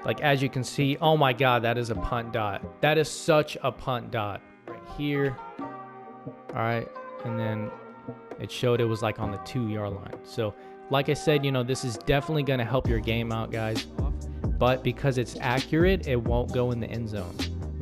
Like, as you can see, oh my God, that is a punt dot. That is such a punt dot right here. All right, and then it showed it was like on the 2-yard line. So like I said, you know, this is definitely going to help your game out, guys, but because it's accurate, it won't go in the end zone.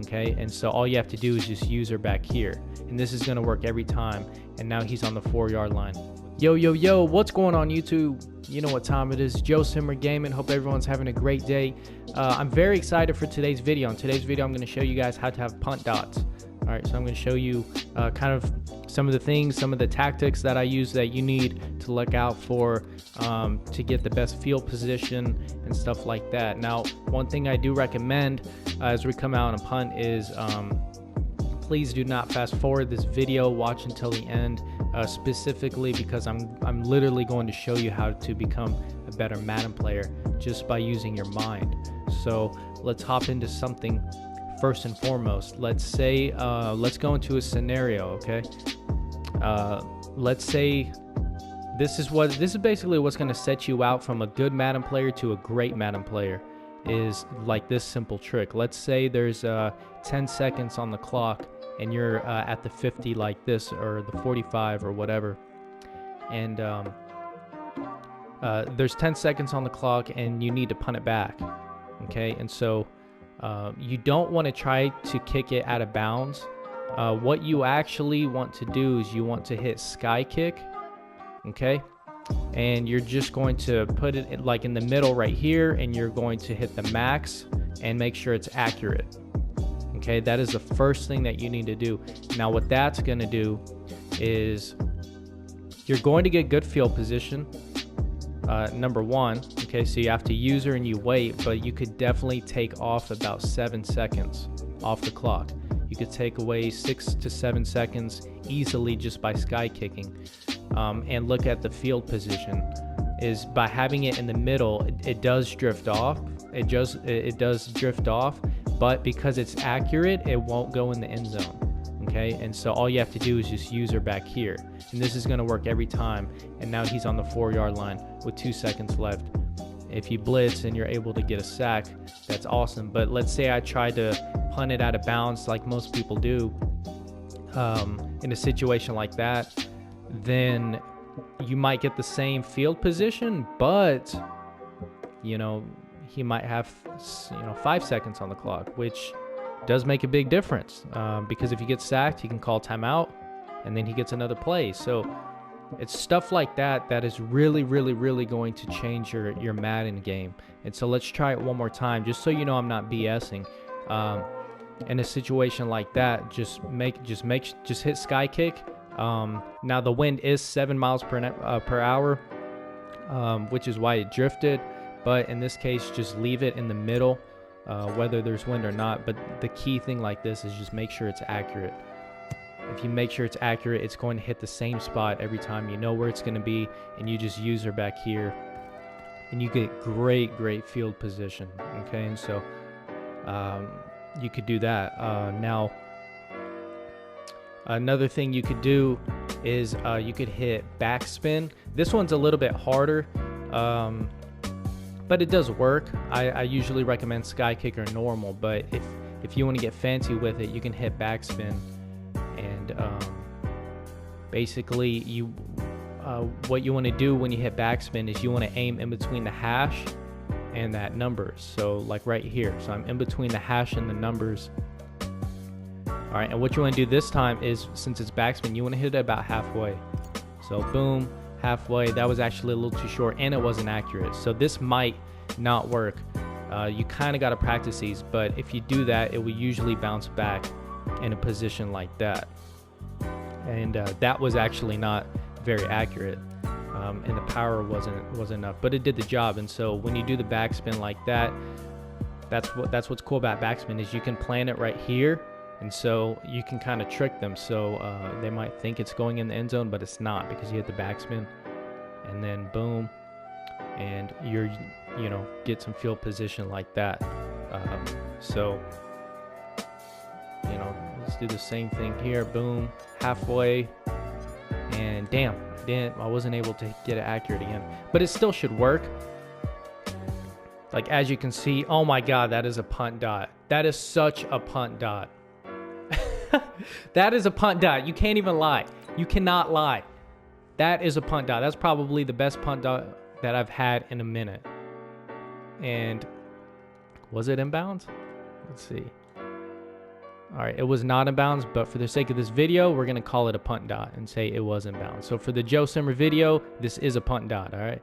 Okay, and so all you have to do is just use her back here, and this is going to work every time. And now he's on the 4-yard line. Yo, what's going on, YouTube? You know what time it is. Joe Simmer Gaming. Hope everyone's having a great day. I'm very excited for today's video. In today's video, I'm going to show you guys how to have punt dots. All right, so I'm going to show you kind of some of the things, some of the tactics that I use that you need to look out for to get the best field position and stuff like that. Now, one thing I do recommend as we come out on a punt is please do not fast forward this video. Watch until the end, specifically because I'm literally going to show you how to become a better Madden player just by using your mind. So let's hop into something. First and foremost, let's say let's go into a scenario. Okay, let's say this is basically what's going to set you out from a good Madden player to a great Madden player, is like this simple trick. Let's say there's 10 seconds on the clock and you're at the 50 like this, or the 45 or whatever, and there's 10 seconds on the clock and you need to punt it back. Okay, and so you don't want to try to kick it out of bounds. What you actually want to do is you want to hit sky kick. Okay, and you're just going to put it like in the middle right here, and you're going to hit the max and make sure it's accurate. Okay, that is the first thing that you need to do. Now what that's going to do is you're going to get good field position, number one. Okay, so you have to use her and you wait, but you could definitely take off about 7 seconds off the clock. You could take away 6 to 7 seconds easily just by sky kicking. And look at the field position. Is by having it in the middle, it does drift off. It does drift off, but because it's accurate, it won't go in the end zone. Okay, and so all you have to do is just use her back here, and this is going to work every time. And now he's on the 4-yard line with 2 seconds left. If you blitz and you're able to get a sack, that's awesome. But let's say I tried to punt it out of bounds like most people do. In a situation like that, then you might get the same field position, but you know, he might have 5 seconds on the clock, which does make a big difference, because if he gets sacked, he can call timeout and then he gets another play. So it's stuff like that that is really going to change your Madden game. And so let's try it one more time, just so you know I'm not BSing. In a situation like that, just hit sky kick. Now the wind is 7 miles per hour, which is why it drifted. But in this case, just leave it in the middle, whether there's wind or not. But the key thing like this is just make sure it's accurate. If you make sure it's accurate, it's going to hit the same spot every time. You know where it's going to be, and you just use her back here, and you get great field position. Okay, and so you could do that. Now, another thing you could do is you could hit backspin. This one's a little bit harder, but it does work. I usually recommend sky kick or normal, but if you want to get fancy with it, you can hit backspin. And basically, what you want to do when you hit backspin is you want to aim in between the hash and that numbers. So like right here, so I'm in between the hash and the numbers. All right, and what you want to do this time is, since it's backspin, you want to hit it about halfway. So boom, halfway. That was actually a little too short, and it wasn't accurate. So this might not work. You kind of got to practice these, but if you do that, it will usually bounce back in a position like that. And that was actually not very accurate, and the power wasn't enough, but it did the job. And so when you do the backspin like that, that's what's cool about backspin, is you can plan it right here. And so you can kind of trick them. So they might think it's going in the end zone, but it's not, because you hit the backspin and then boom, and get some field position like that. So, let's do the same thing here. Boom, halfway, and damn, I wasn't able to get it accurate again, but it still should work. Like, as you can see, oh my God, that is a punt dot. That is such a punt dot. That is a punt dot. You can't even lie. You cannot lie. That is a punt dot. That's probably the best punt dot that I've had in a minute. And was it inbounds? Let's see. All right, it was not inbounds, but for the sake of this video, we're gonna call it a punt dot and say it was inbounds. So for the Joe Simmer video, this is a punt dot, all right?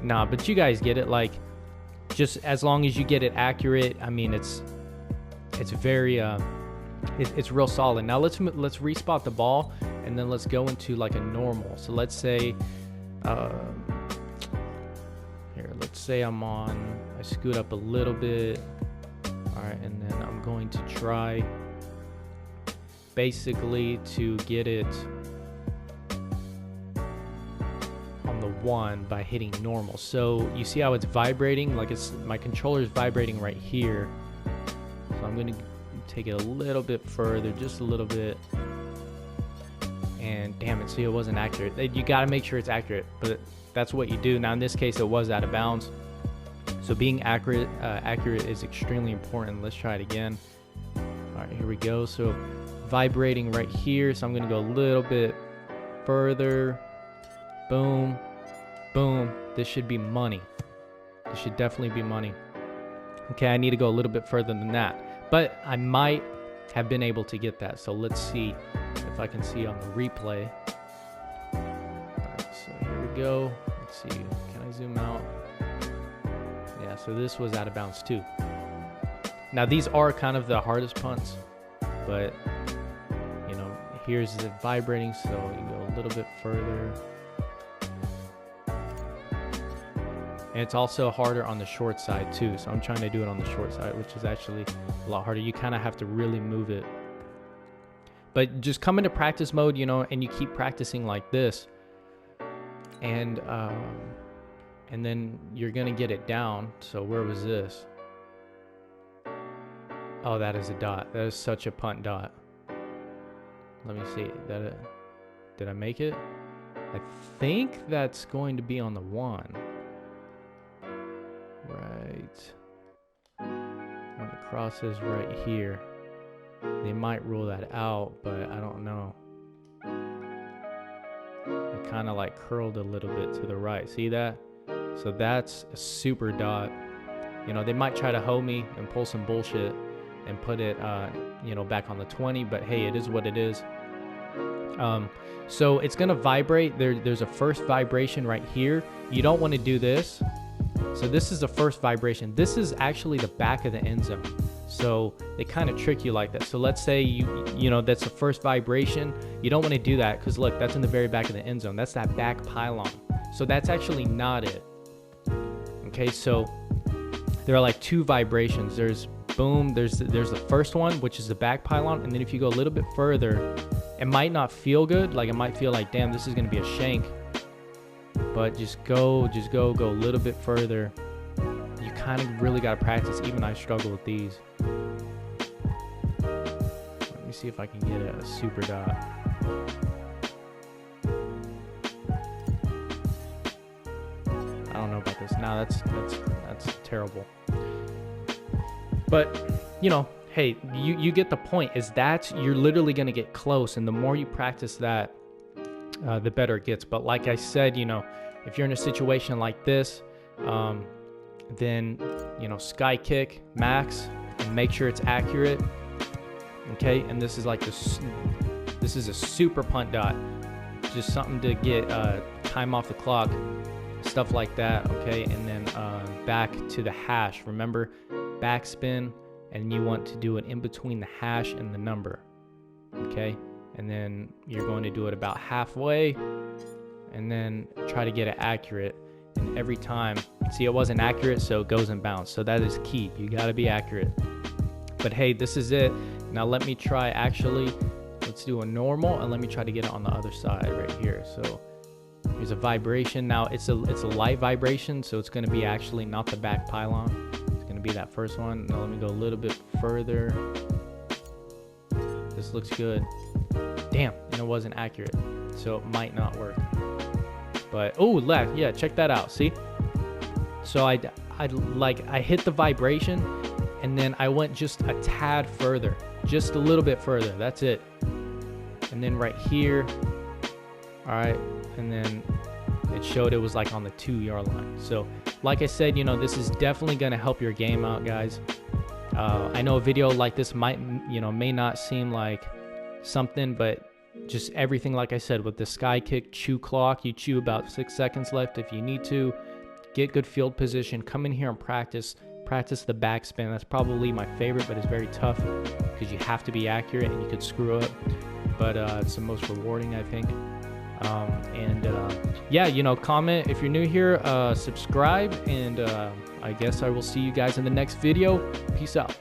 Nah, but you guys get it. Like, just as long as you get it accurate, I mean, it's very, it's real solid. Now let's respot the ball, and then let's go into like a normal. So let's say, here, let's say I scoot up a little bit. All right, and then I'm going to try basically to get it on the 1 by hitting normal. So you see how it's vibrating? Like, my controller is vibrating right here. So I'm going to take it a little bit further, just a little bit. And damn it, see, it wasn't accurate. You got to make sure it's accurate, but that's what you do. Now in this case, it was out of bounds. So being accurate is extremely important. Let's try it again. All right, here we go. So vibrating right here. So I'm going to go a little bit further. Boom, boom. This should be money. This should definitely be money. Okay, I need to go a little bit further than that, but I might have been able to get that. So let's see if I can see on the replay. All right, so here we go. Let's see. Can I zoom out? Yeah, so this was out of bounds too. Now these are kind of the hardest punts, but you know, here's it vibrating, so you go a little bit further. And it's also harder on the short side too, so I'm trying to do it on the short side, which is actually a lot harder. You kind of have to really move it. But just come into practice mode, you know, and you keep practicing like this, and then you're gonna get it down. So where was this? Oh, that is a dot. That is such a punt dot. Let me see. Did I make it? I think that's going to be on the 1. Right. When it crosses right here. They might rule that out, but I don't know. It kind of like curled a little bit to the right. See that? So that's a super dot. You know, they might try to hoe me and pull some bullshit and put it, you know, back on the 20, but hey, it is what it is. So it's gonna vibrate. There's a first vibration right here. You don't want to do this. So this is the first vibration. This is actually the back of the end zone. So they kind of trick you like that. So let's say you know that's the first vibration. You don't want to do that because look, that's in the very back of the end zone. That's that back pylon. So that's actually not it. Okay, so there are like 2 vibrations. There's boom, there's the first one, which is the back pylon, and then if you go a little bit further, it might not feel good. Like it might feel like, damn, this is gonna be a shank. But just go a little bit further. You kind of really gotta practice. Even I struggle with these. Let me see if I can get a super dot. I don't know about this. Now that's terrible. But you know, hey, you get the point. Is that you're literally gonna get close, and the more you practice that, the better it gets. But like I said, you know, if you're in a situation like this, then you know, sky kick max and make sure it's accurate. Okay, and this is like this is a super punt dot, just something to get time off the clock, stuff like that. Okay, and then back to the hash. Remember, backspin, and you want to do it in between the hash and the number. Okay, and then you're going to do it about halfway, and then try to get it accurate. And every time, see, it wasn't accurate, so it goes in bounds. So that is key. You got to be accurate. But hey, this is it. Now let me try, actually, let's do a normal, and let me try to get it on the other side right here. So here's a vibration. Now it's a light vibration, so it's going to be actually not the back pylon. It's going to be that first one. Now let me go a little bit further. This looks good. Damn, and it wasn't accurate, so it might not work. But oh, left, yeah, check that out. See, so I hit the vibration, and then I went just a tad further, just a little bit further. That's it. And then right here, all right, and then it showed it was like on the 2-yard line. So like I said, you know, this is definitely going to help your game out, guys. I know a video like this may not seem like something, but just everything, like I said, with the sky kick chew clock, you chew about 6 seconds left if you need to. Get good field position, come in here and practice the backspin. That's probably my favorite, but it's very tough because you have to be accurate and you could screw up, but it's the most rewarding, I think. Yeah, you know, comment if you're new here, subscribe, and I guess I will see you guys in the next video. Peace out.